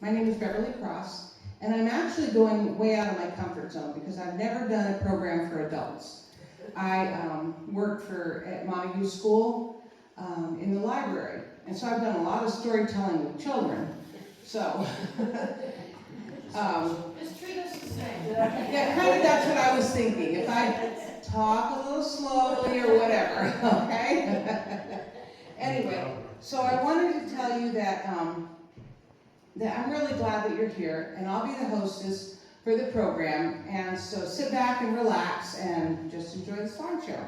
My name is Beverly Cross, and I'm actually going way out of my comfort zone because I've never done a program for adults. I worked at Montague School in the library, and so I've done a lot of storytelling with children. So, just treat us the same. yeah, kind of that's what I was thinking. If I talk a little slowly or whatever, okay? Anyway, so I wanted to tell you that I'm really glad that you're here, and I'll be the hostess for the program, and so sit back and relax and just enjoy the slideshow.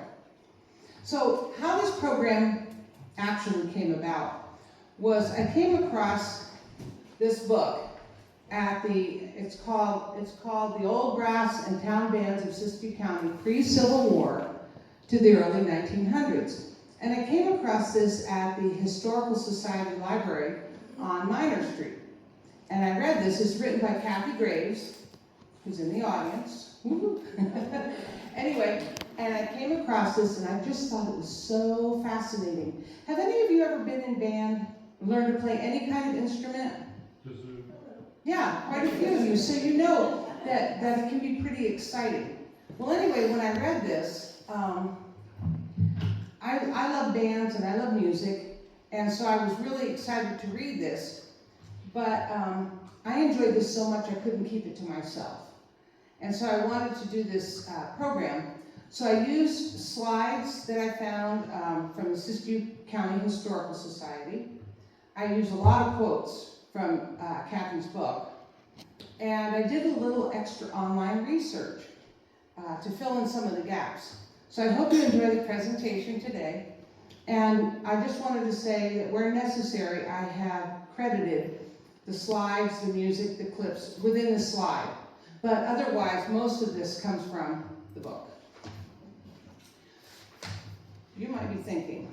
So how this program actually came about was I came across this book it's called The Old Brass and Town Bands of Siskiyou County Pre-Civil War to the Early 1900s. And I came across this at the Historical Society Library on Minor Street. And I read this. It's written by Kathy Graves, who's in the audience. Anyway, and I came across this and I just thought it was so fascinating. Have any of you ever been in band, learned to play any kind of instrument? Yeah, quite a few of you. So you know that it can be pretty exciting. Well, anyway, when I read this, I love bands and I love music, and so I was really excited to read this, but I enjoyed this so much I couldn't keep it to myself. And so I wanted to do this program. So I used slides that I found from the Siskiyou County Historical Society. I used a lot of quotes from Kathy's book. And I did a little extra online research to fill in some of the gaps. So I hope you enjoy the presentation today. And I just wanted to say that where necessary, I have credited the slides, the music, the clips within the slide. But otherwise, most of this comes from the book. You might be thinking,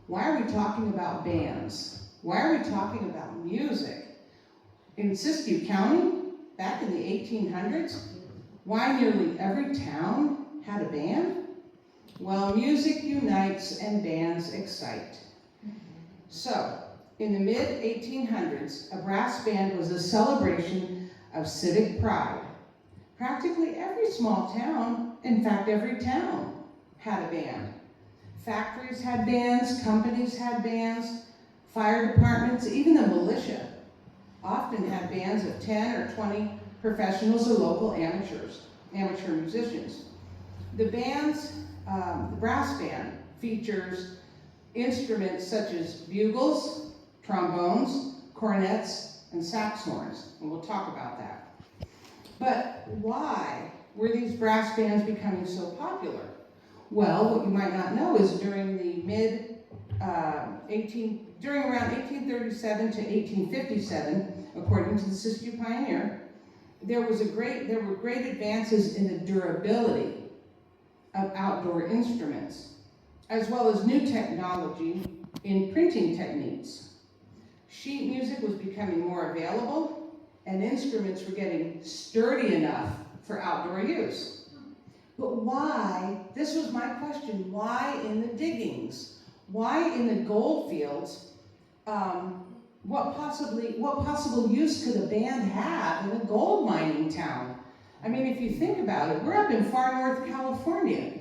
why are we talking about bands? Why are we talking about music? In Siskiyou County, back in the 1800s, why nearly every town had a band? Well, music unites and bands excite. So, in the mid-1800s, a brass band was a celebration of civic pride. Practically every small town, in fact every town, had a band. Factories had bands, companies had bands, fire departments, even the militia often had bands of 10 or 20 professionals or local amateur musicians. The brass band features instruments such as bugles, trombones, cornets, and sax horns, and we'll talk about that. But why were these brass bands becoming so popular? Well, what you might not know is during around 1837 to 1857, according to the Siskiyou Pioneer, there were great advances in the durability of outdoor instruments, as well as new technology in printing techniques. Sheet music was becoming more available, and instruments were getting sturdy enough for outdoor use. But why, this was my question, why in the diggings? Why in the gold fields? What possible use could a band have in a gold mining town? I mean, if you think about it, we're up in far north California.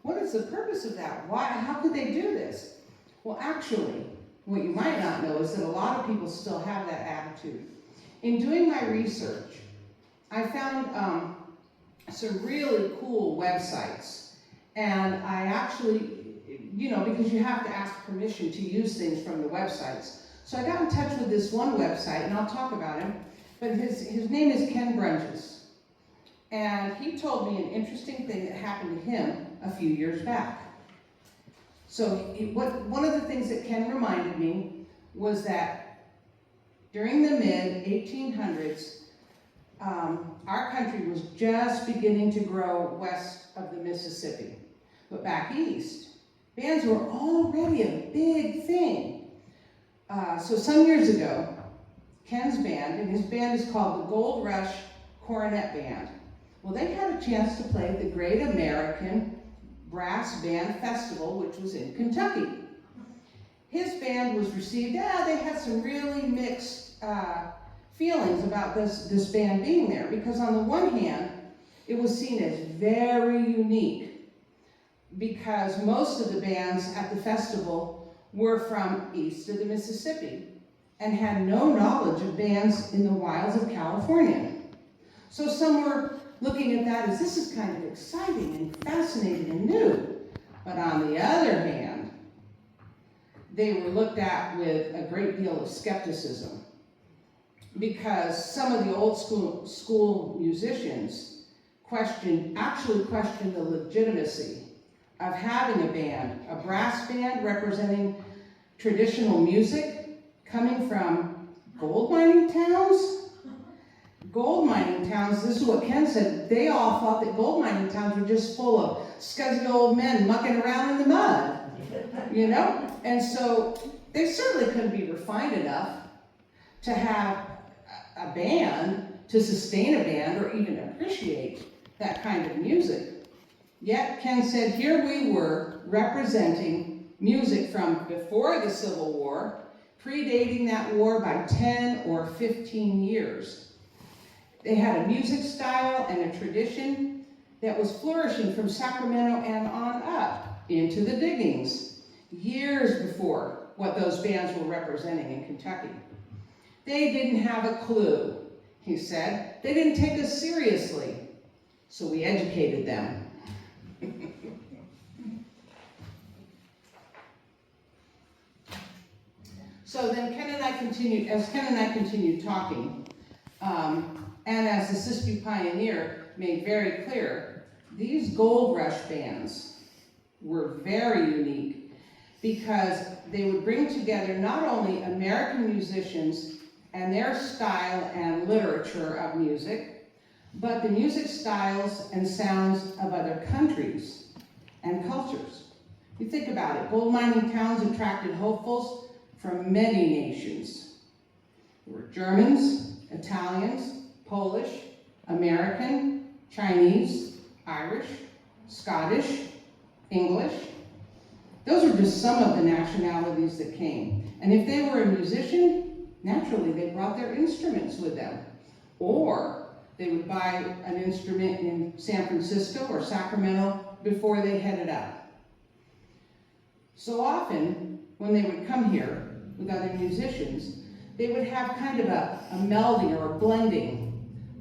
What is the purpose of that? Why? How could they do this? Well, actually, what you might not know is that a lot of people still have that attitude. In doing my research, I found some really cool websites, and I actually, because you have to ask permission to use things from the websites. So I got in touch with this one website, and I'll talk about him, but his name is Ken Brunges. And he told me an interesting thing that happened to him a few years back. So one of the things that Ken reminded me was that during the mid-1800s, our country was just beginning to grow west of the Mississippi. But back east, bands were already a big thing. So some years ago, Ken's band, and his band is called the Gold Rush Cornet Band. Well, they had a chance to play the Great American Brass Band Festival, which was in Kentucky. His band was received, they had some really mixed feelings about this band being there, because on the one hand, it was seen as very unique, because most of the bands at the festival were from east of the Mississippi and had no knowledge of bands in the wilds of California. So some were looking at that as, this is kind of exciting and fascinating and new. But on the other hand, they were looked at with a great deal of skepticism, because some of the old school musicians actually questioned the legitimacy of having a band, a brass band representing traditional music coming from gold mining towns. Gold mining towns, this is what Ken said, they all thought that gold mining towns were just full of scuzzy old men mucking around in the mud, you know? And so they certainly couldn't be refined enough to have a band, to sustain a band, or even appreciate that kind of music. Yet Ken said, here we were representing music from before the Civil War, predating that war by 10 or 15 years. They had a music style and a tradition that was flourishing from Sacramento and on up into the diggings, years before what those bands were representing in Kentucky. They didn't have a clue, he said. They didn't take us seriously, so we educated them. So then Ken and I continued talking, and as the Siskiyou Pioneer made very clear, these gold rush bands were very unique because they would bring together not only American musicians and their style and literature of music, but the music styles and sounds of other countries and cultures. You think about it, gold mining towns attracted hopefuls from many nations. There were Germans, Italians, Polish, American, Chinese, Irish, Scottish, English. Those were just some of the nationalities that came. And if they were a musician, naturally they brought their instruments with them. Or they would buy an instrument in San Francisco or Sacramento before they headed out. So often, when they would come here with other musicians, they would have kind of a melding or a blending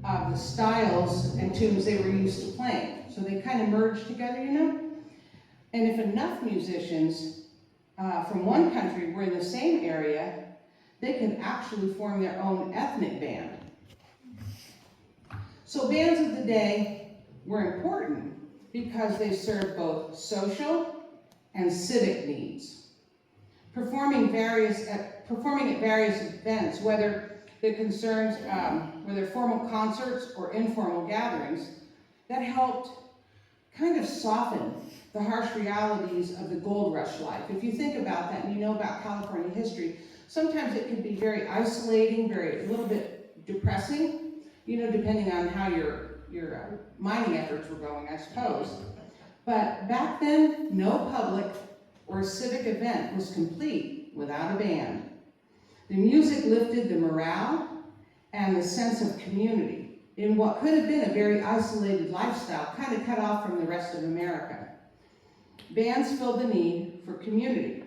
of the styles and tunes they were used to playing. So they kind of merged together, you know? And if enough musicians from one country were in the same area, they could actually form their own ethnic band. So bands of the day were important because they served both social and civic needs. Performing at various events, whether formal concerts or informal gatherings, that helped kind of soften the harsh realities of the gold rush life. If you think about that and you know about California history, sometimes it can be very isolating, a little bit depressing, you know, depending on how your mining efforts were going, I suppose. But back then, no public or civic event was complete without a band. The music lifted the morale and the sense of community in what could have been a very isolated lifestyle, kind of cut off from the rest of America. Bands filled the need for community,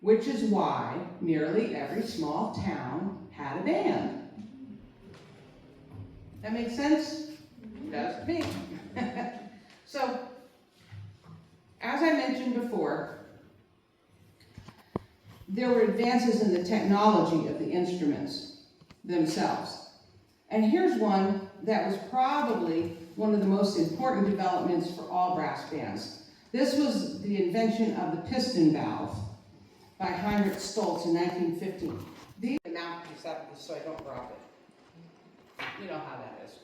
which is why nearly every small town had a band. That makes sense? It does to me. So, as I mentioned before, there were advances in the technology of the instruments themselves. And here's one that was probably one of the most important developments for all brass bands. This was the invention of the piston valve by Heinrich Stolz in 1915. These mouthpiece up so I don't drop it. You know how that is.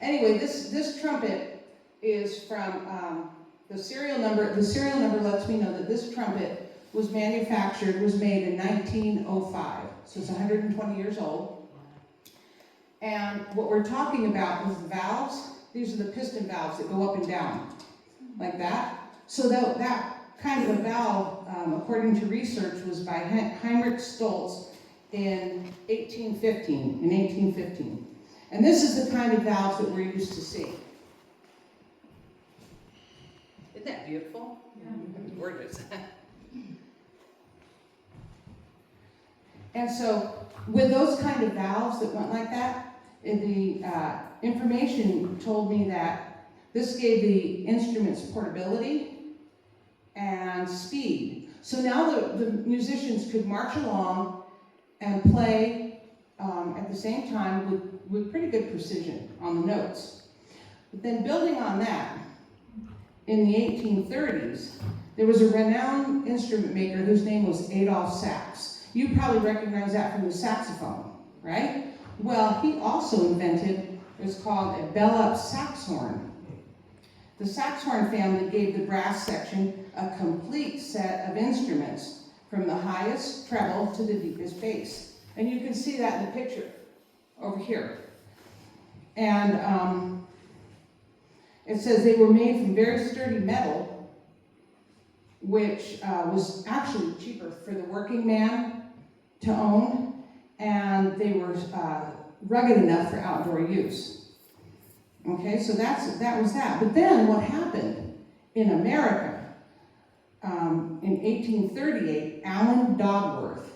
Anyway, this trumpet is from the serial number. The serial number lets me know that this trumpet was made in 1905. So it's 120 years old. And what we're talking about is the valves. These are the piston valves that go up and down, like that. So that kind of a valve, according to research, was by Heinrich Stolz in 1815. And this is the kind of valves that we're used to seeing. Isn't that beautiful? Yeah. Gorgeous. And so, with those kind of valves that went like that, the information told me that this gave the instruments portability and speed. So now the musicians could march along and play at the same time with pretty good precision on the notes. But then building on that, in the 1830s, there was a renowned instrument maker whose name was Adolph Sax. You probably recognize that from the saxophone, right? Well, he also invented what's called a bell-up sax horn. The sax horn family gave the brass section a complete set of instruments from the highest treble to the deepest bass. And you can see that in the picture over here. And it says they were made from very sturdy metal, which was actually cheaper for the working man to own, and they were rugged enough for outdoor use. Okay, so that was that. But then what happened in America, in 1838, Allen Dogworth,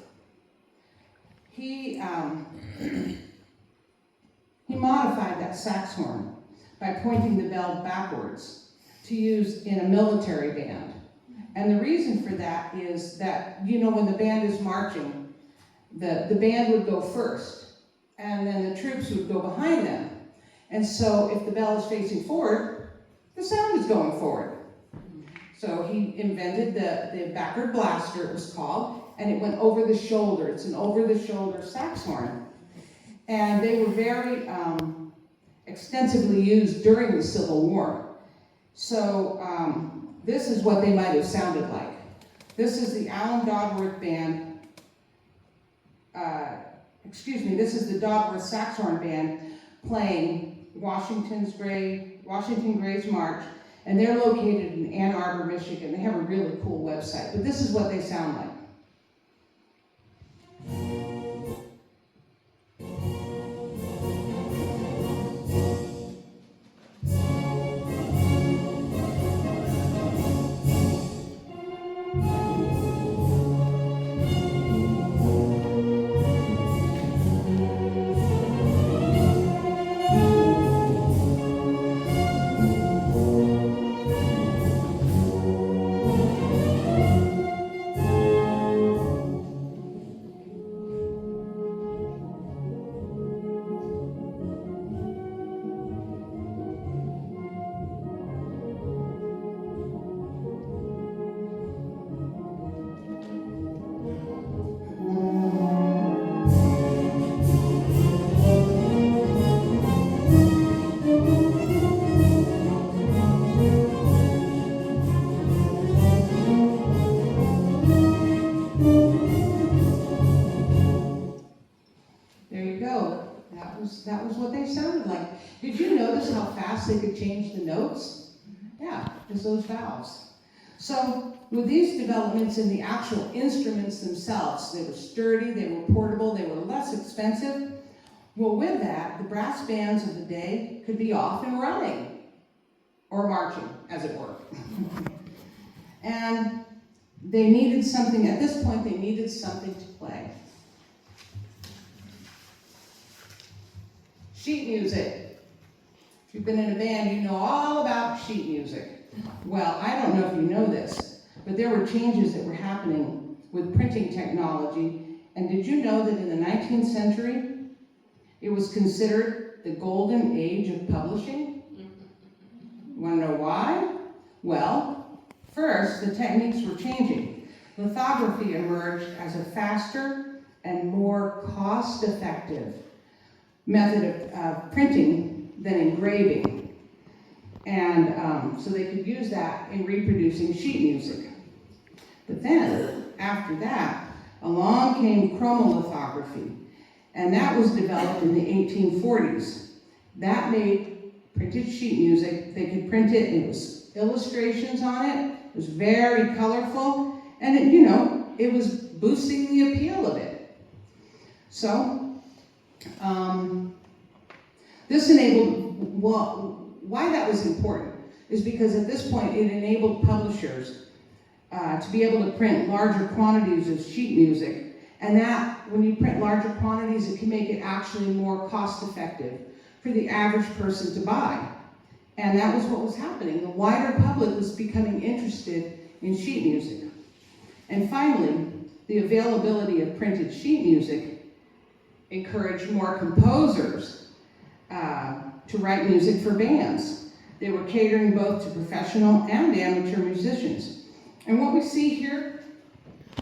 he modified that sax horn by pointing the bell backwards to use in a military band. And the reason for that is that, when the band is marching, the band would go first, and then the troops would go behind them. And so if the bell is facing forward, the sound is going forward. So he invented the backward blaster, it was called, and it went over the shoulder. It's an over-the-shoulder sax horn. And they were very extensively used during the Civil War. So this is what they might have sounded like. This is the Allen Dogworth Band. This is the Dogworth Sax Horn Band playing Washington Gray's March, and they're located in Ann Arbor, Michigan. They have a really cool website, but this is what they sound like. That was what they sounded like. Did you notice how fast they could change the notes? Yeah, it's those valves. So with these developments in the actual instruments themselves, they were sturdy, they were portable, they were less expensive. Well, with that, the brass bands of the day could be off and running, or marching, as it were. And they needed something, at this point, they needed something to play. Sheet music. If you've been in a band, you know all about sheet music. Well, I don't know if you know this, but there were changes that were happening with printing technology. And did you know that in the 19th century, it was considered the golden age of publishing? You want to know why? Well, first, the techniques were changing. Lithography emerged as a faster and more cost-effective method of printing than engraving. And so they could use that in reproducing sheet music. But then, after that, along came chromolithography, and that was developed in the 1840s. That made printed sheet music. They could print it, and it was illustrations on it. It was very colorful, and it was boosting the appeal of it. So, this enabled, well, why that was important is because at this point it enabled publishers to be able to print larger quantities of sheet music. And that, when you print larger quantities, it can make it actually more cost effective for the average person to buy. And that was what was happening. The wider public was becoming interested in sheet music. And finally, the availability of printed sheet music encouraged more composers to write music for bands. They were catering both to professional and amateur musicians. And what we see here,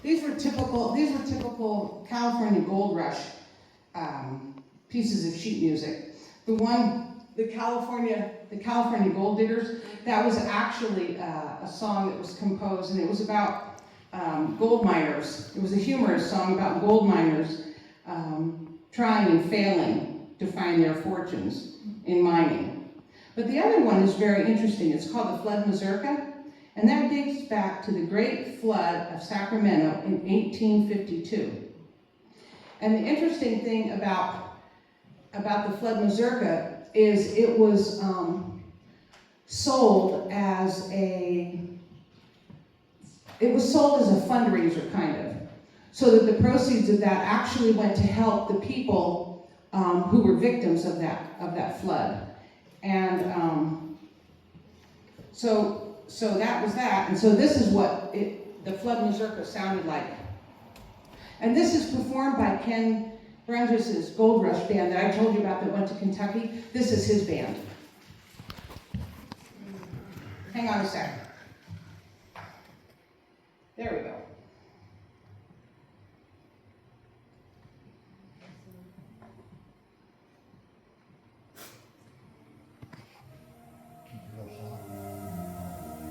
these were typical California Gold Rush pieces of sheet music. The California Gold Diggers, that was actually a song that was composed, and it was about gold miners. It was a humorous song about gold miners trying and failing to find their fortunes in mining. But the other one is very interesting. It's called the Flood Mazurka, and that dates back to the Great Flood of Sacramento in 1852. And the interesting thing about the Flood Mazurka is it was sold as a fundraiser, kind of, so that the proceeds of that actually went to help the people who were victims of that flood. And so that was that. And so this is what the Flood Mazurka sounded like. And this is performed by Ken Brunges' Gold Rush band that I told you about that went to Kentucky. This is his band. Hang on a second. There we go.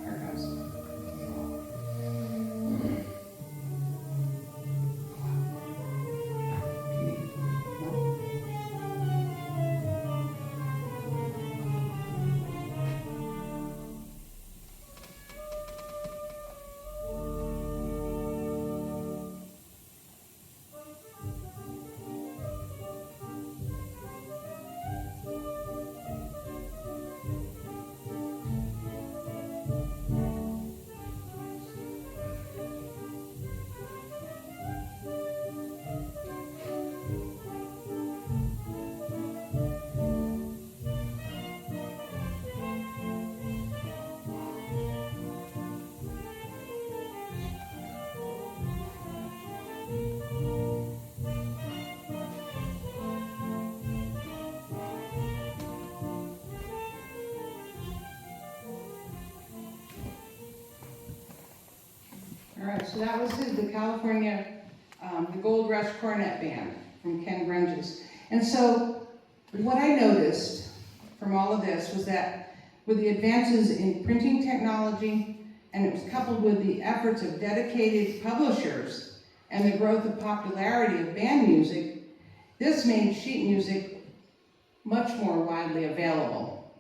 Here it goes. All right, so that was the California, the Gold Rush Cornet Band from Ken Brunges. And so what I noticed from all of this was that with the advances in printing technology, and it was coupled with the efforts of dedicated publishers and the growth of popularity of band music, this made sheet music much more widely available.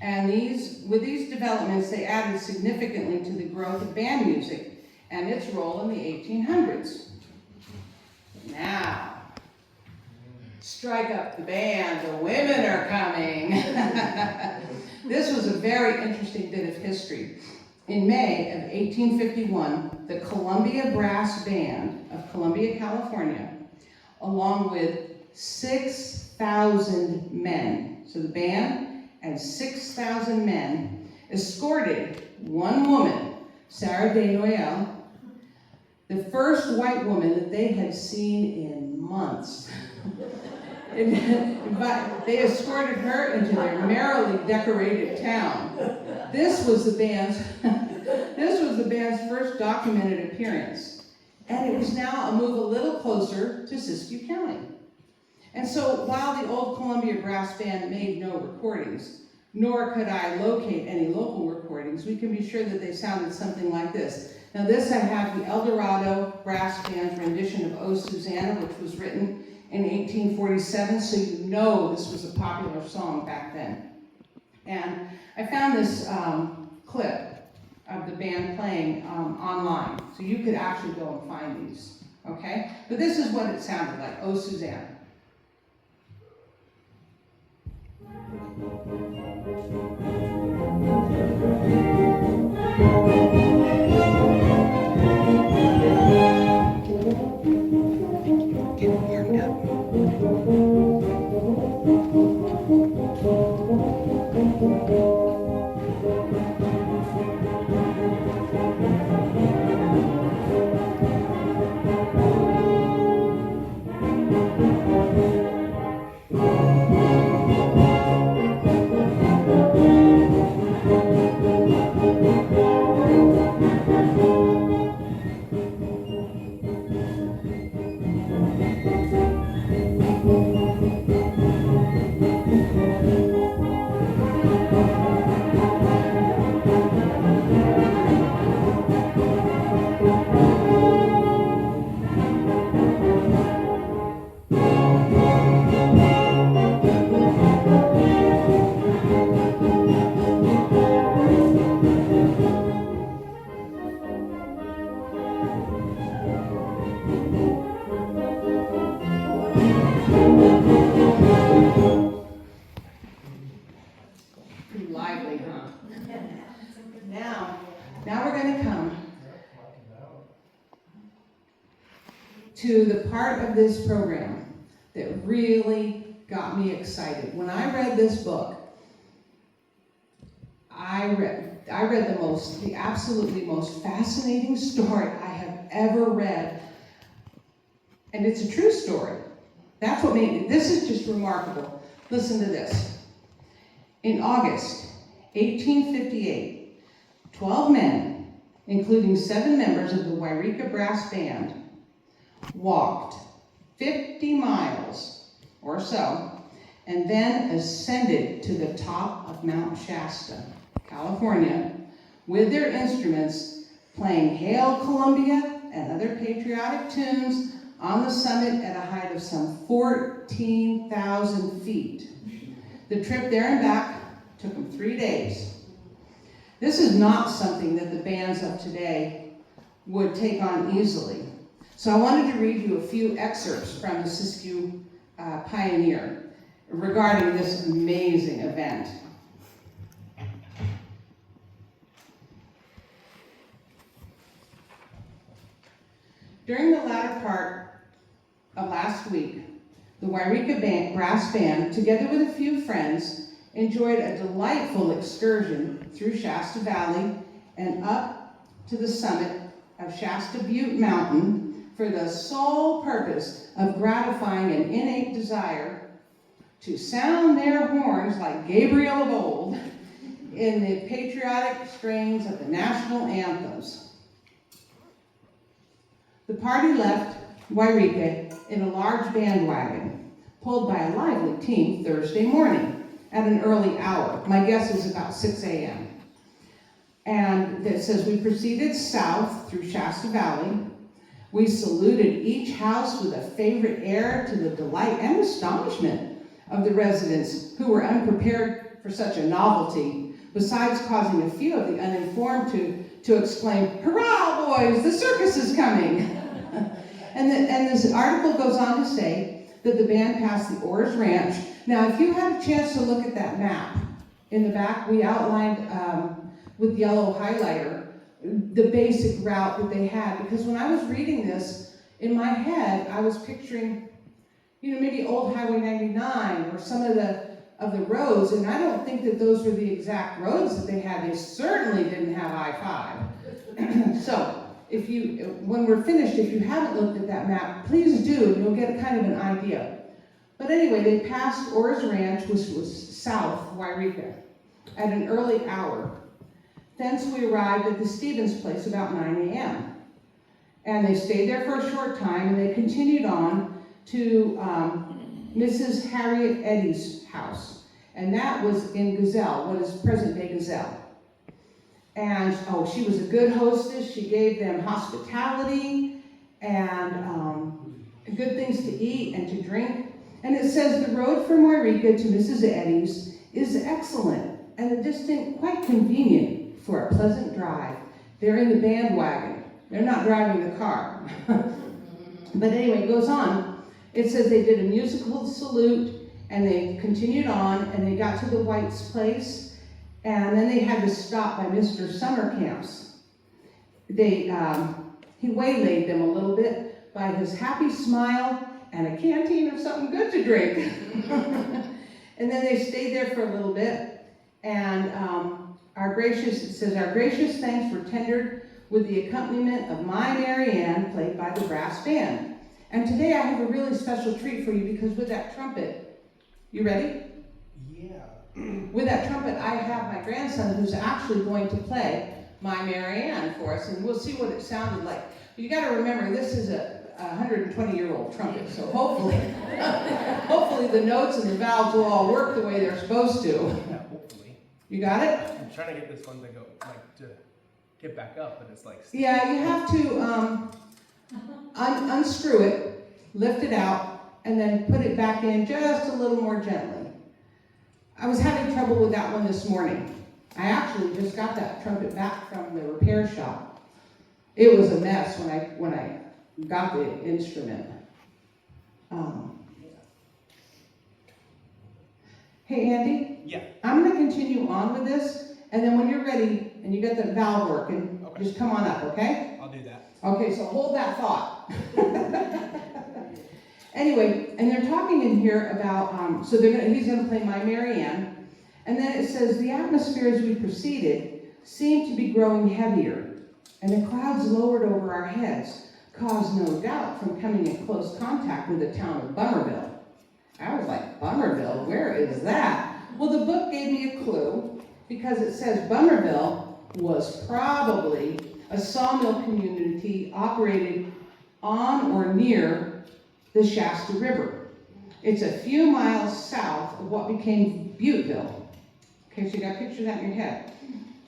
And with these developments, they added significantly to the growth of band music and its role in the 1800s. Now, strike up the band, the women are coming. This was a very interesting bit of history. In May of 1851, the Columbia Brass Band of Columbia, California, along with 6,000 men, so the band and 6,000 men, escorted one woman, Sarah Desnoyers, the first white woman that they had seen in months. They escorted her into their merrily decorated town. This was the band's first documented appearance, and it was now a move a little closer to Siskiyou County. And so while the old Columbia Brass Band made no recordings, nor could I locate any local recordings, we can be sure that they sounded something like this. Now this I have the El Dorado Brass Band's rendition of O Susanna, which was written in 1847, so you know this was a popular song back then. And I found this clip of the band playing online, so you could actually go and find these Okay? But this is what it sounded like. Oh, Suzanne. Get warmed up. Pretty lively, huh? Now we're going to come to the part of this program that really got me excited. When I read this book, I read the absolutely most fascinating story I have ever read. And it's a true story. That's what made it. This is just remarkable. Listen to this. In August 1858, 12 men, including 7 members of the Yreka Brass Band, walked 50 miles or so, and then ascended to the top of Mount Shasta, California, with their instruments playing Hail Columbia and other patriotic tunes on the summit at a height of some 14,000 feet. The trip there and back took them 3 days. This is not something that the bands of today would take on easily. So I wanted to read you a few excerpts from the Siskiyou Pioneer regarding this amazing event. During the latter part of last week, the Yreka Brass Band, together with a few friends, enjoyed a delightful excursion through Shasta Valley and up to the summit of Shasta Butte Mountain for the sole purpose of gratifying an innate desire to sound their horns like Gabriel of old in the patriotic strains of the national anthems. The party left Yreka in a large bandwagon, pulled by a lively team Thursday morning at an early hour. My guess is about 6 a.m. And it says, we proceeded south through Shasta Valley. We saluted each house with a favorite air to the delight and astonishment of the residents who were unprepared for such a novelty, besides causing a few of the uninformed to exclaim, "Hurrah, boys, the circus is coming!" And this article goes on to say that the band passed the Orr's Ranch. Now, if you had a chance to look at that map, in the back we outlined with yellow highlighter the basic route that they had, because when I was reading this, in my head, I was picturing, maybe old Highway 99 or some of the roads, and I don't think that those were the exact roads that they had. They certainly didn't have I-5. So, when we're finished, if you haven't looked at that map, please do, and you'll get kind of an idea. But anyway, they passed Orr's Ranch, which was south Yreka, at an early hour. Thence we arrived at the Stevens place about 9 a.m. And they stayed there for a short time, and they continued on to Mrs. Harriet Eddy's house. And that was in Gazelle, what is present-day Gazelle. And, she was a good hostess. She gave them hospitality and good things to eat and to drink. And it says, the road from Yreka to Mrs. Eddy's is excellent, and the distance quite convenient for a pleasant drive. They're in the bandwagon. They're not driving the car. But anyway, it goes on. It says they did a musical salute, and they continued on, and they got to the White's place, and then they had to stop by Mr. Summercamp's. He waylaid them a little bit by his happy smile and a canteen of something good to drink. And then they stayed there for a little bit, and it says, our gracious thanks were tendered with the accompaniment of My Mary Ann, played by the brass band. And today I have a really special treat for you, because with that trumpet, you ready? Yeah. With that trumpet, I have my grandson who's actually going to play My Mary Ann for us, and we'll see what it sounded like. But you got to remember, this is a 120-year-old trumpet, so hopefully the notes and the valves will all work the way they're supposed to. Yeah, hopefully. You got it? I'm trying to get this one to go, like, to get back up, but it's like... Yeah, you have to unscrew it, lift it out, and then put it back in just a little more gently. I was having trouble with that one this morning. I actually just got that trumpet back from the repair shop. It was a mess when I got the instrument. Hey, Andy? Yeah. I'm going to continue on with this, and then when you're ready and you get the valve working, Okay. just come on up, okay? I'll do that. Okay, so hold that thought. Anyway, and they're talking in here about, he's going to play My Mary Ann, and then it says, the atmosphere as we proceeded seemed to be growing heavier, and the clouds lowered over our heads, caused no doubt from coming in close contact with the town of Bummerville. I was like, Bummerville, where is that? Well, the book gave me a clue, because it says Bummerville was probably a sawmill community operated on or near the Shasta River. It's a few miles south of what became Butteville. Okay, so you got to picture that in your head.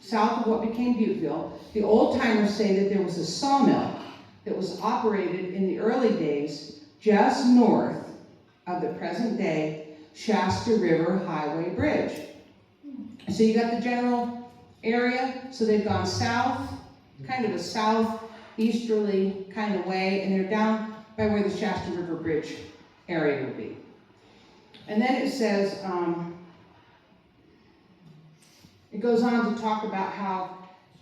South of what became Butteville, the old timers say that there was a sawmill that was operated in the early days just north of the present day Shasta River Highway Bridge. So you got the general area, so they've gone south, kind of a southeasterly kind of way, and they're down by where the Shasta River Bridge area would be. And then it says, it goes on to talk about how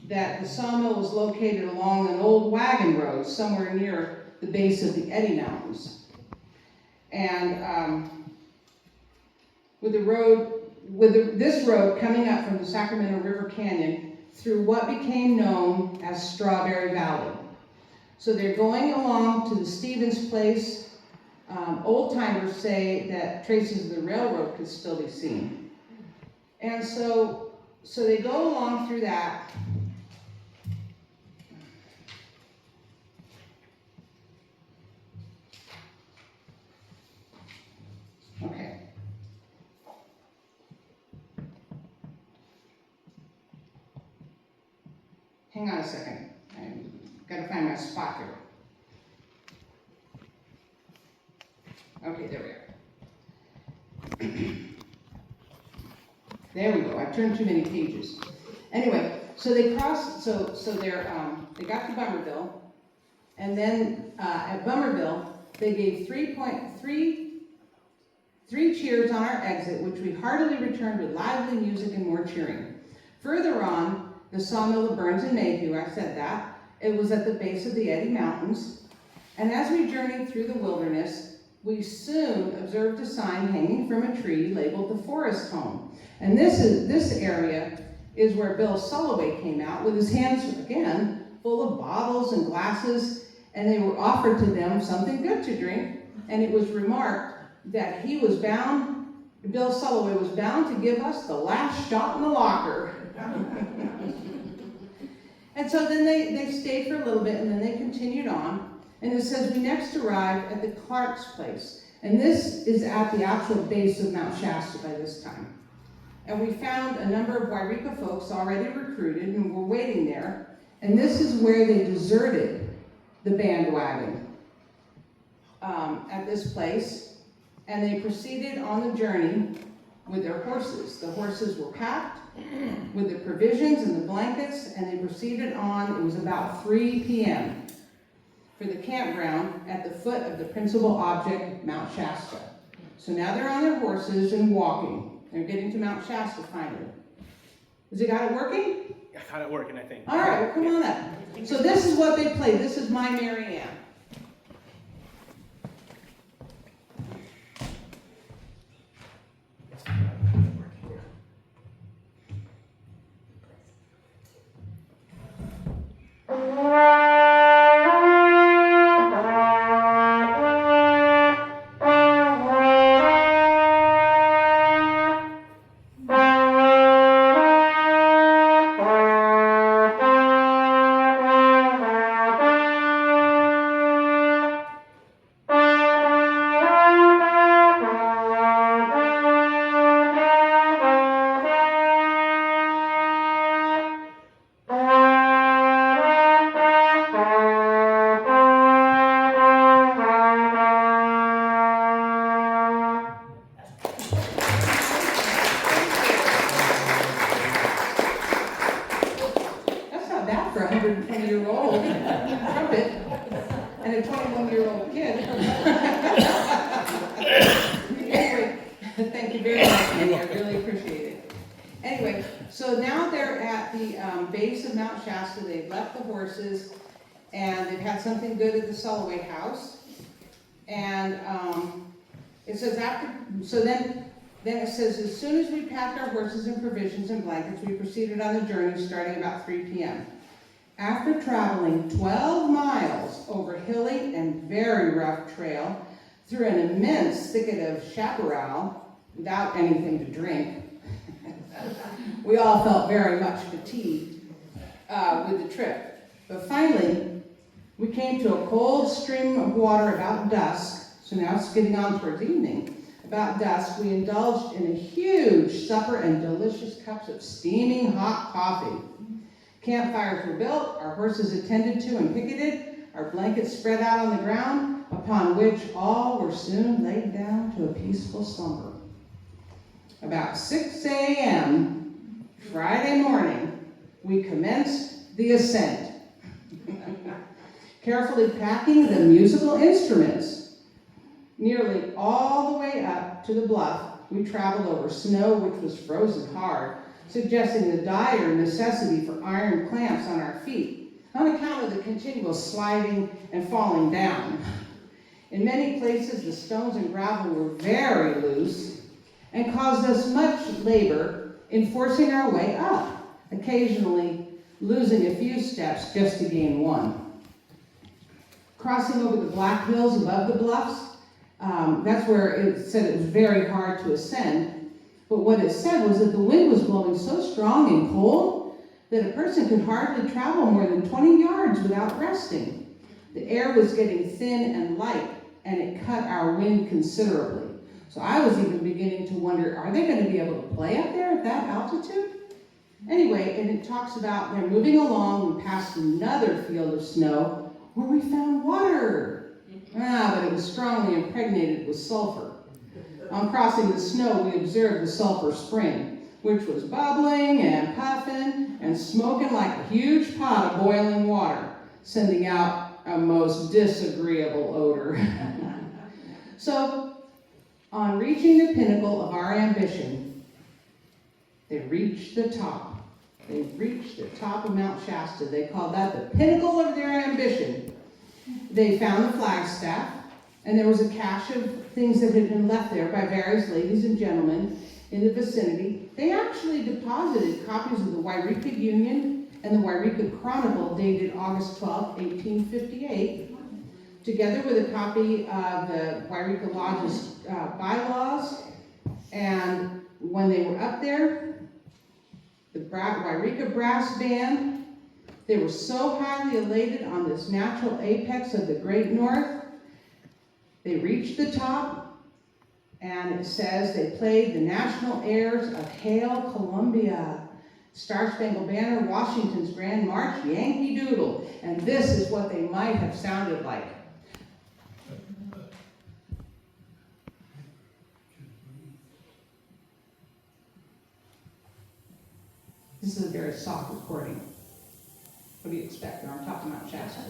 that the sawmill was located along an old wagon road somewhere near the base of the Eddy Mountains. And this road coming up from the Sacramento River Canyon through what became known as Strawberry Valley. So they're going along to the Stevens place. Old timers say that traces of the railroad could still be seen. And so they go along through that. Okay. Hang on a second. I've got to find my spot here. Okay, there we are. There we go. I turned too many pages. Anyway, so they crossed. So they got to Bummerville, and then at Bummerville they gave three cheers on our exit, which we heartily returned with lively music and more cheering. Further on, the sawmill of Burns and Mayhew, I said that. It was at the base of the Eddy Mountains. And as we journeyed through the wilderness, we soon observed a sign hanging from a tree labeled the Forest Home. And this area is where Bill Sulloway came out with his hands, again, full of bottles and glasses, and they were offered to them something good to drink, and it was remarked that Bill Sulloway was bound to give us the last shot in the locker. And so then they stayed for a little bit, and then they continued on. And it says, we next arrived at the Clark's place. And this is at the actual base of Mount Shasta by this time. And we found a number of Yreka folks already recruited and were waiting there. And this is where they deserted the bandwagon at this place. And they proceeded on the journey with their horses. The horses were packed with the provisions and the blankets, and they proceeded on. It was about 3 p.m. for the campground at the foot of the principal object, Mount Shasta. So now they're on their horses and walking. They're getting to Mount Shasta finally. Has it got it working? I got it working, I think. All right, well, come on up. So this is what they play. This is My Mary Ann. For a 120-year-old trumpet and a 21-year-old kid. Anyway, thank you very much, Annie. I really appreciate it. Anyway, so now they're at the base of Mount Shasta. They've left the horses, and they've had something good at the Soloway house. And it says then it says, as soon as we packed our horses and provisions and blankets, we proceeded on the journey starting about 3 p.m. After traveling 12 miles over hilly and very rough trail through an immense thicket of chaparral without anything to drink, we all felt very much fatigued with the trip. But finally, we came to a cold stream of water about dusk, so now it's getting on towards evening. About dusk, we indulged in a huge supper and delicious cups of steaming hot coffee. Campfires were built, our horses attended to and picketed, our blankets spread out on the ground, upon which all were soon laid down to a peaceful slumber. About 6 a.m. Friday morning, we commenced the ascent, carefully packing the musical instruments. Nearly all the way up to the bluff, we traveled over snow which was frozen hard, suggesting the dire necessity for iron clamps on our feet on account of the continual sliding and falling down. In many places, the stones and gravel were very loose and caused us much labor in forcing our way up, occasionally losing a few steps just to gain one. Crossing over the Black Hills above the bluffs, that's where it said it was very hard to ascend. But what it said was that the wind was blowing so strong and cold that a person could hardly travel more than 20 yards without resting. The air was getting thin and light, and it cut our wind considerably. So I was even beginning to wonder, are they going to be able to play up there at that altitude? Anyway, and it talks about they're moving along. We passed another field of snow where we found water. But it was strongly impregnated with sulfur. On crossing the snow, we observed the sulfur spring, which was bubbling and puffing and smoking like a huge pot of boiling water, sending out a most disagreeable odor. So, on reaching the pinnacle of our ambition, they reached the top. They reached the top of Mount Shasta. They called that the pinnacle of their ambition. They found the flagstaff, and there was a cache of things that had been left there by various ladies and gentlemen in the vicinity. They actually deposited copies of the Yreka Union and the Yreka Chronicle dated August 12, 1858, together with a copy of the Yreka Lodge's bylaws. And when they were up there, the Yreka Brass Band, they were so highly elated on this natural apex of the Great North. They reached the top, and it says they played the national airs of Hail Columbia, Star Spangled Banner, Washington's Grand March, Yankee Doodle, and this is what they might have sounded like. This is a very soft recording. What do you expect? They're on top of Mount Shasta.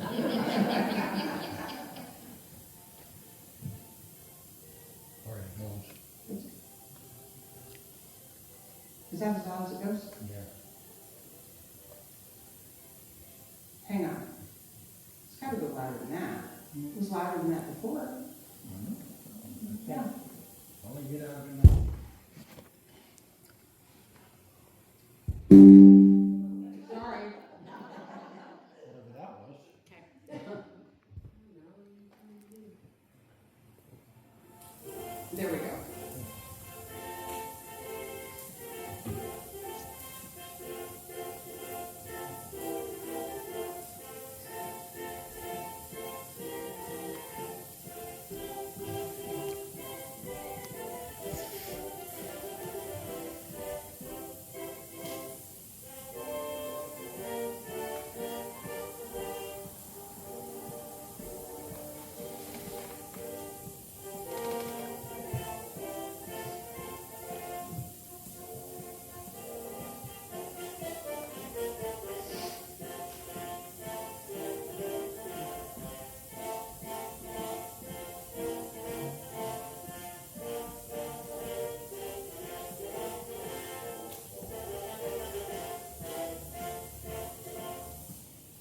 Or it goes, Is that as loud as it goes? yeah. Hang on. It's gotta go louder than that. It was louder than that before. Yeah. Only get out of the Sorry. whatever that was. There we go.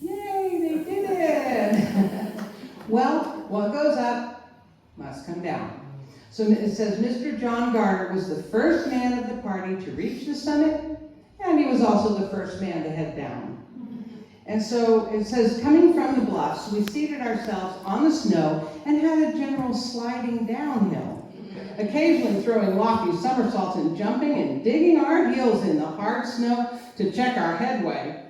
Yay, they did it! Well, what goes up must come down. So it says Mr. John Garner was the first man of the party to reach the summit, and he was also the first man to head down. And so it says, coming from the bluffs, we seated ourselves on the snow and had a general sliding downhill, occasionally throwing lofty somersaults and jumping and digging our heels in the hard snow to check our headway.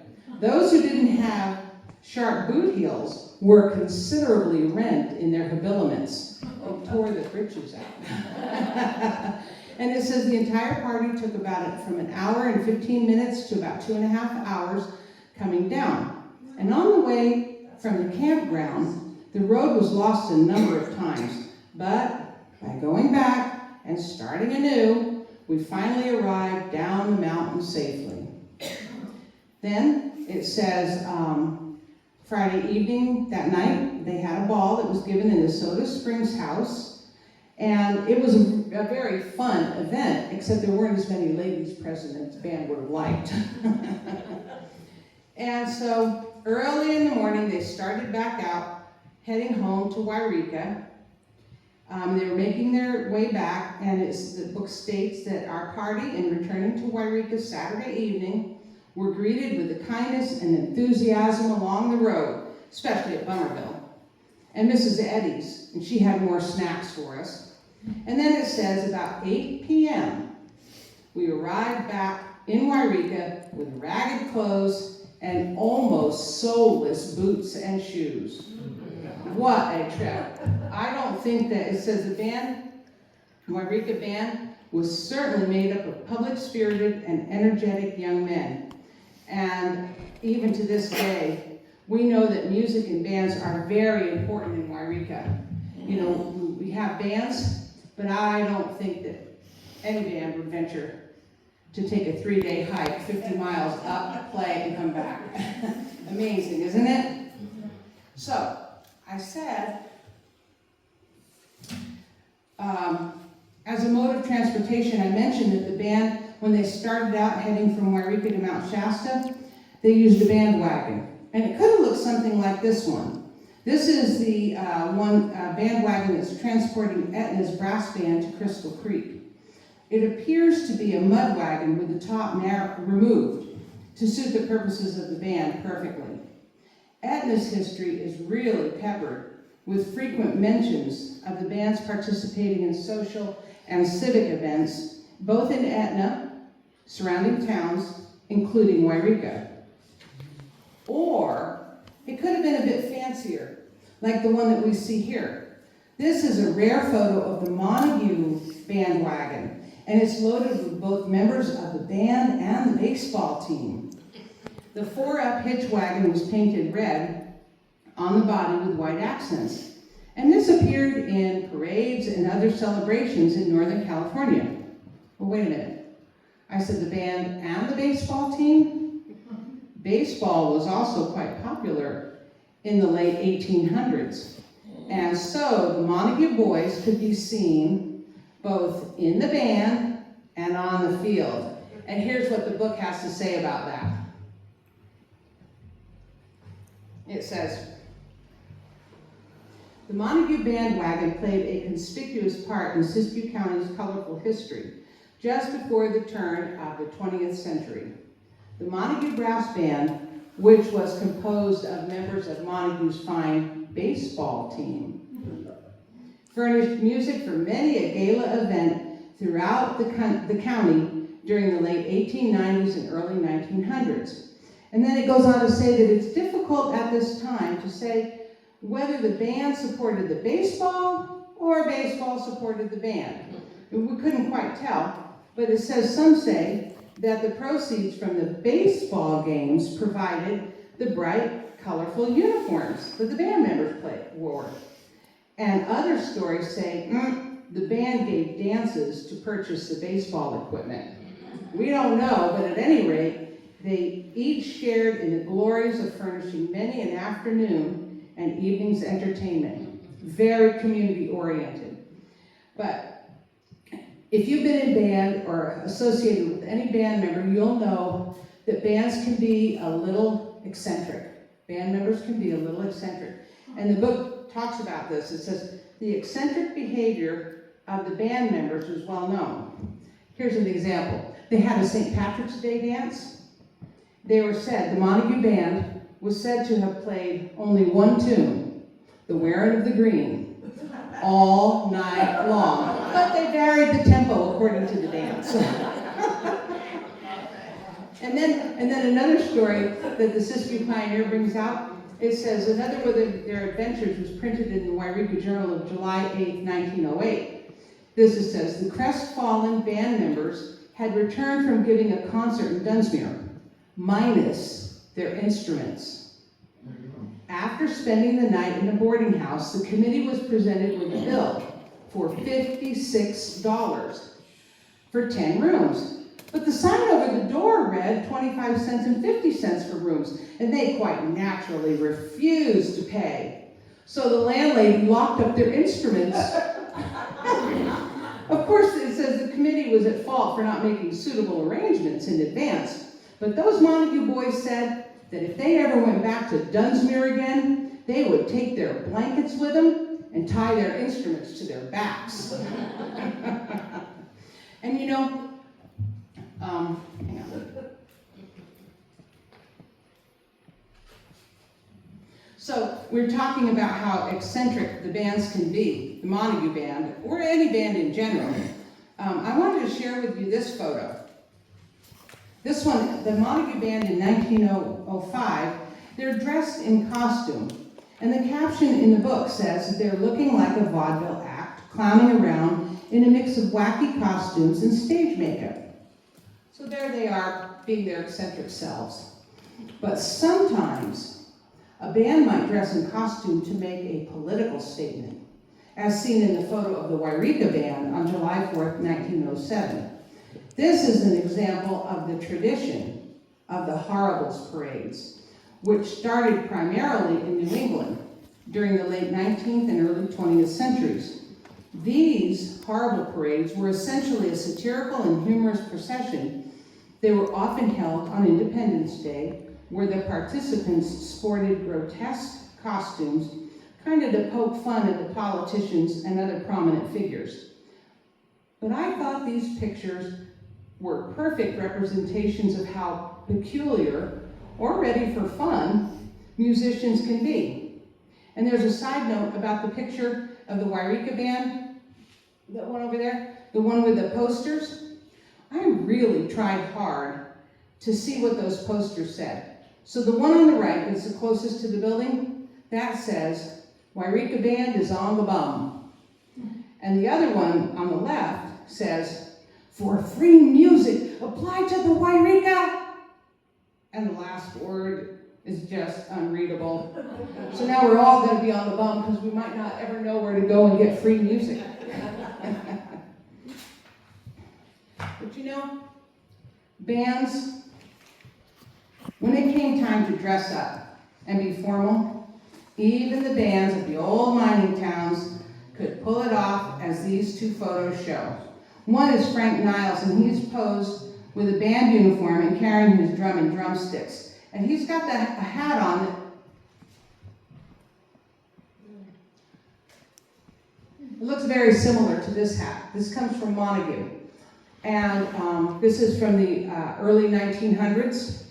Those who didn't have sharp boot heels were considerably rent in their habiliments. They tore the breeches out. And it says the entire party took from an hour and 15 minutes to about 2.5 hours coming down. And on the way from the campground, the road was lost a number of times. But by going back and starting anew, we finally arrived down the mountain safely. Then it says Friday evening, that night, they had a ball that was given in the Soda Springs house. And it was a very fun event, except there weren't as many ladies present as the band would have liked. And so early in the morning, they started back out, heading home to Yreka. They were making their way back, and the book states that our party, in returning to Yreka Saturday evening, were greeted with the kindness and enthusiasm along the road, especially at Bummerville. And Mrs. Eddy's, and she had more snacks for us. And then it says about 8 p.m., we arrived back in Yreka with ragged clothes and almost soulless boots and shoes. What a trip. I don't think that, it says the band, Yreka band, was certainly made up of public-spirited and energetic young men. And even to this day, we know that music and bands are very important in Yreka. You know, we have bands, but I don't think that any band would venture to take a 3-day hike, 50 miles up, play, and come back. Amazing, isn't it? So, I said, as a mode of transportation, I mentioned that the band, when they started out heading from Yreka to Mount Shasta, they used a bandwagon. And it could have looked something like this one. This is the bandwagon that's transporting Etna's brass band to Crystal Creek. It appears to be a mud wagon with the top removed to suit the purposes of the band perfectly. Etna's history is really peppered with frequent mentions of the band's participating in social and civic events, both in Etna, surrounding towns, including Yreka. Or it could have been a bit fancier, like the one that we see here. This is a rare photo of the Montague bandwagon, and it's loaded with both members of the band and the baseball team. The 4-up hitch wagon was painted red on the body with white accents, and this appeared in parades and other celebrations in Northern California. Well, wait a minute. I said the band and the baseball team? Baseball was also quite popular in the late 1800s. And so the Montague boys could be seen both in the band and on the field. And here's what the book has to say about that. It says, the Montague bandwagon played a conspicuous part in Siskiyou County's colorful history just before the turn of the 20th century. The Montague Brass Band, which was composed of members of Montague's fine baseball team, furnished music for many a gala event throughout the county during the late 1890s and early 1900s. And then it goes on to say that it's difficult at this time to say whether the band supported the baseball or baseball supported the band. We couldn't quite tell, but it says some say that the proceeds from the baseball games provided the bright, colorful uniforms that the band members wore. And other stories say the band gave dances to purchase the baseball equipment. We don't know, but at any rate, they each shared in the glories of furnishing many an afternoon and evening's entertainment. Very community-oriented. But if you've been in band or associated with any band member, you'll know that bands can be a little eccentric. Band members can be a little eccentric. And the book talks about this. It says, the eccentric behavior of the band members was well known. Here's an example. They had a St. Patrick's Day dance. The Montague Band was said to have played only one tune, The Wearing of the Green, all night long. But they varied the tempo according to the dance. And then another story that the Siskiyou Pioneer brings out, it says another one of their adventures was printed in the Yreka Journal of July 8, 1908. It says, the crestfallen band members had returned from giving a concert in Dunsmuir, minus their instruments. After spending the night in a boarding house, the committee was presented with a bill for $56 for 10 rooms. But the sign over the door read 25 cents and 50 cents for rooms, and they quite naturally refused to pay. So the landlady locked up their instruments. Of course, it says the committee was at fault for not making suitable arrangements in advance. But those Montague boys said that if they ever went back to Dunsmuir again, they would take their blankets with them and tie their instruments to their backs. And you know, hang on. So we're talking about how eccentric the bands can be, the Montague Band, or any band in general. I wanted to share with you this photo. This one, the Montague Band in 1905, they're dressed in costume. And the caption in the book says that they're looking like a vaudeville act, clowning around in a mix of wacky costumes and stage makeup. So there they are, being their eccentric selves. But sometimes, a band might dress in costume to make a political statement, as seen in the photo of the Yreka Band on July 4th, 1907. This is an example of the tradition of the Horribles parades, which started primarily in New England during the late 19th and early 20th centuries. These horrible parades were essentially a satirical and humorous procession. They were often held on Independence Day, where the participants sported grotesque costumes, kind of to poke fun at the politicians and other prominent figures. But I thought these pictures were perfect representations of how peculiar or ready for fun musicians can be. And there's a side note about the picture of the Yreka Band, that one over there, the one with the posters. I really tried hard to see what those posters said. So the one on the right, that's the closest to the building, that says, Yreka Band is on the bum. And the other one on the left says, for free music, apply to the Yreka. And the last word is just unreadable. So now we're all going to be on the bum because we might not ever know where to go and get free music. But you know, bands, when it came time to dress up and be formal, even the bands of the old mining towns could pull it off, as these two photos show. One is Frank Niles, and he's posed with a band uniform and carrying his drum and drumsticks. And he's got a hat on that it looks very similar to this hat. This comes from Montague. And this is from the early 1900s.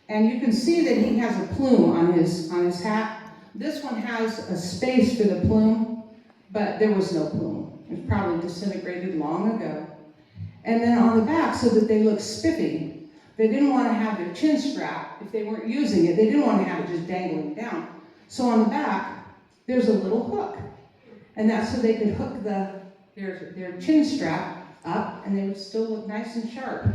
And you can see that he has a plume on his hat. This one has a space for the plume, but there was no plume. It was probably disintegrated long ago. And then on the back, so that they look spiffy, they didn't want to have their chin strap, if they weren't using it, they didn't want to have it just dangling down. So on the back, there's a little hook. And that's so they could hook their chin strap up, and they would still look nice and sharp.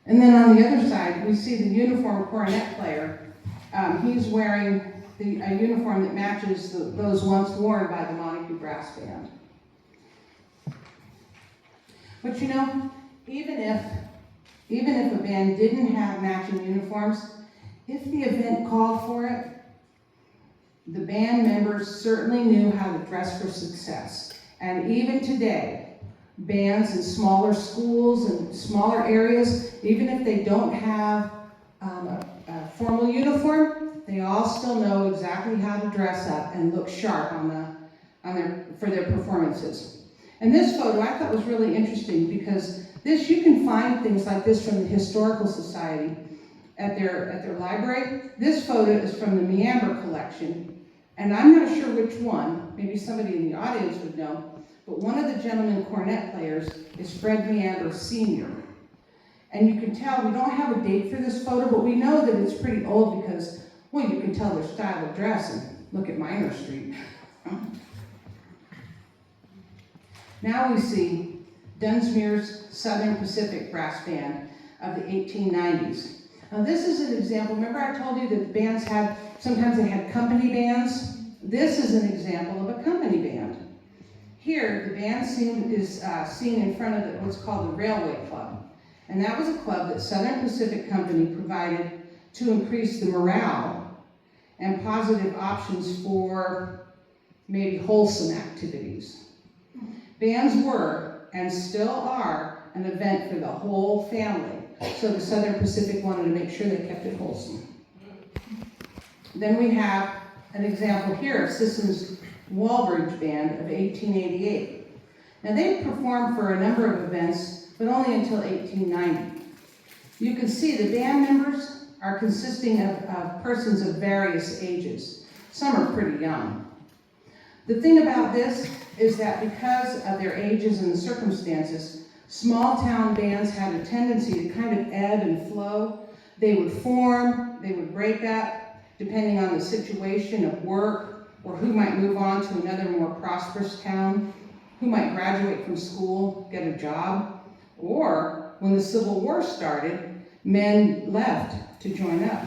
And then on the other side, we see the uniform cornet player. He's wearing a uniform that matches those once worn by the Montague Brass Band. But you know, even if a band didn't have matching uniforms, if the event called for it, the band members certainly knew how to dress for success. And even today, bands in smaller schools and smaller areas, even if they don't have a formal uniform, they all still know exactly how to dress up and look sharp for their performances. And this photo I thought was really interesting because you can find things like this from the Historical Society at their library. This photo is from the Meander collection, and I'm not sure which one. Maybe somebody in the audience would know. But one of the gentlemen cornet players is Fred Meander Sr. And you can tell, we don't have a date for this photo, but we know that it's pretty old because, well, you can tell their style of dress and look at Minor Street. Now we see Dunsmuir's Southern Pacific Brass Band of the 1890s. Now this is an example. Remember I told you that bands sometimes they had company bands? This is an example of a company band. Here, the band is seen in front of what's called the Railway Club. And that was a club that Southern Pacific Company provided to increase the morale and positive options for maybe wholesome activities. Bands were, and still are, an event for the whole family. So the Southern Pacific wanted to make sure they kept it wholesome. Then we have an example here of Sisson's Walbridge Band of 1888. Now they performed for a number of events, but only until 1890. You can see the band members are consisting of persons of various ages. Some are pretty young. The thing about this is that because of their ages and the circumstances, small town bands had a tendency to kind of ebb and flow. They would form, they would break up, depending on the situation of work, or who might move on to another more prosperous town, who might graduate from school, get a job, or when the Civil War started, men left to join up.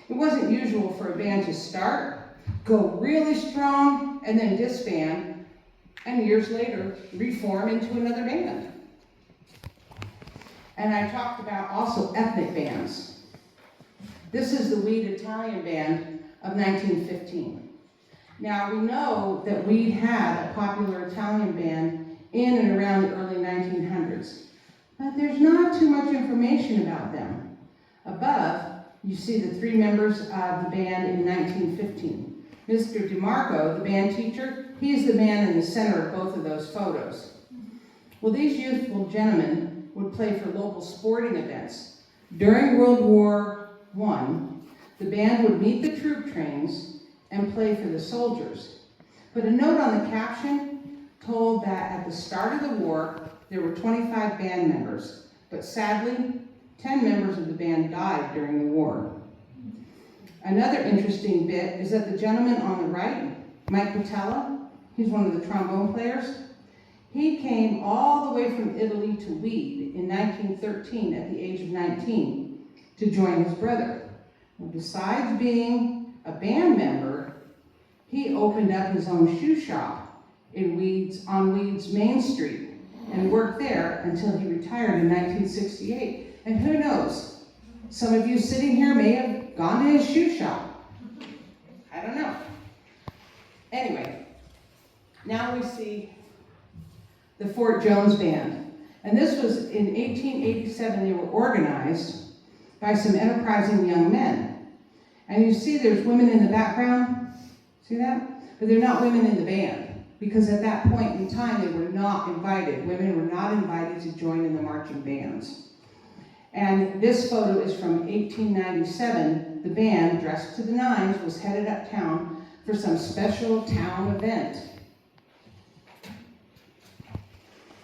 It wasn't usual for a band to start, go really strong, and then disband, and years later, reform into another band. And I talked about also ethnic bands. This is the Weed Italian Band of 1915. Now we know that Weed had a popular Italian band in and around the early 1900s, but there's not too much information about them. Above, you see the three members of the band in 1915. Mr. DeMarco, the band teacher, he's the man in the center of both of those photos. Well, these youthful gentlemen would play for local sporting events. During World War I, the band would meet the troop trains and play for the soldiers. But a note on the caption told that at the start of the war, there were 25 band members, but sadly, 10 members of the band died during the war. Another interesting bit is that the gentleman on the right, Mike Patella, he's one of the trombone players. He came all the way from Italy to Weed in 1913 at the age of 19 to join his brother. And besides being a band member, he opened up his own shoe shop on Weed's Main Street. and worked there until he retired in 1968. And who knows, some of you sitting here may have gone to his shoe shop. I don't know. Anyway, now we see the Fort Jones Band. And this was in 1887, they were organized by some enterprising young men. And you see there's women in the background, see that? But they're not women in the band, because at that point in time they were not invited. Women were not invited to join in the marching bands. And this photo is from 1897. The band, dressed to the nines, was headed uptown for some special town event.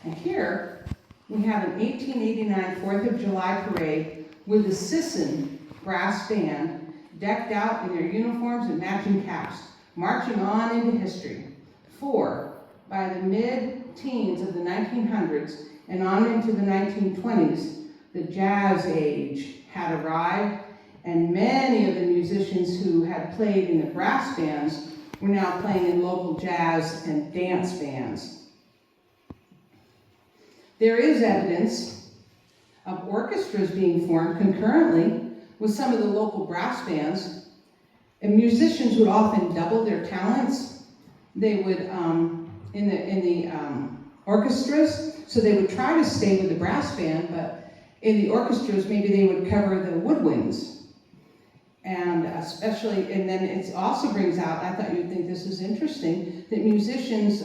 And here we have an 1889 4th of July parade with the Sisson brass band decked out in their uniforms and matching caps, marching on into history. For by the mid-teens of the 1900s and on into the 1920s, the jazz age had arrived, and many of the musicians who had played in the brass bands were now playing in local jazz and dance bands. There is evidence of orchestras being formed concurrently with some of the local brass bands, and musicians would often double their talents. They would, in the orchestras, so they would try to stay with the brass band, but in the orchestras, maybe they would cover the woodwinds. And especially, and then it also brings out, I thought you'd think this is interesting, that musicians,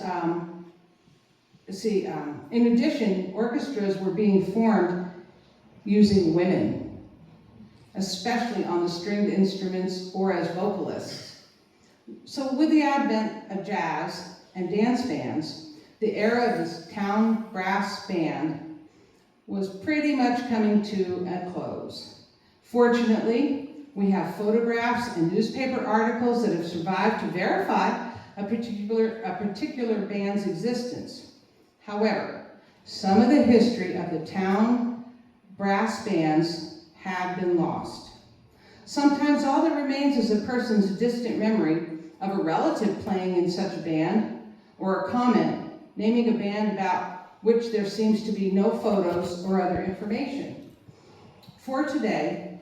in addition, orchestras were being formed using women, especially on the stringed instruments or as vocalists. So with the advent of jazz and dance bands, the era of this town brass band was pretty much coming to a close. Fortunately, we have photographs and newspaper articles that have survived to verify a particular band's existence. However, some of the history of the town brass bands have been lost. Sometimes all that remains is a person's distant memory of a relative playing in such a band, or a comment naming a band about which there seems to be no photos or other information. For today,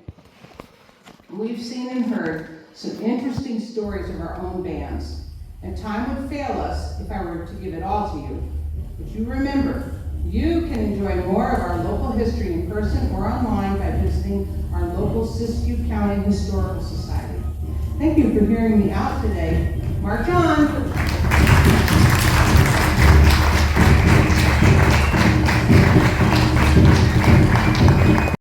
we've seen and heard some interesting stories of our own bands, and time would fail us if I were to give it all to you. But you remember, you can enjoy more of our local history in person or online by visiting our local Siskiyou County Historical Society. Thank you for hearing me out today. March on!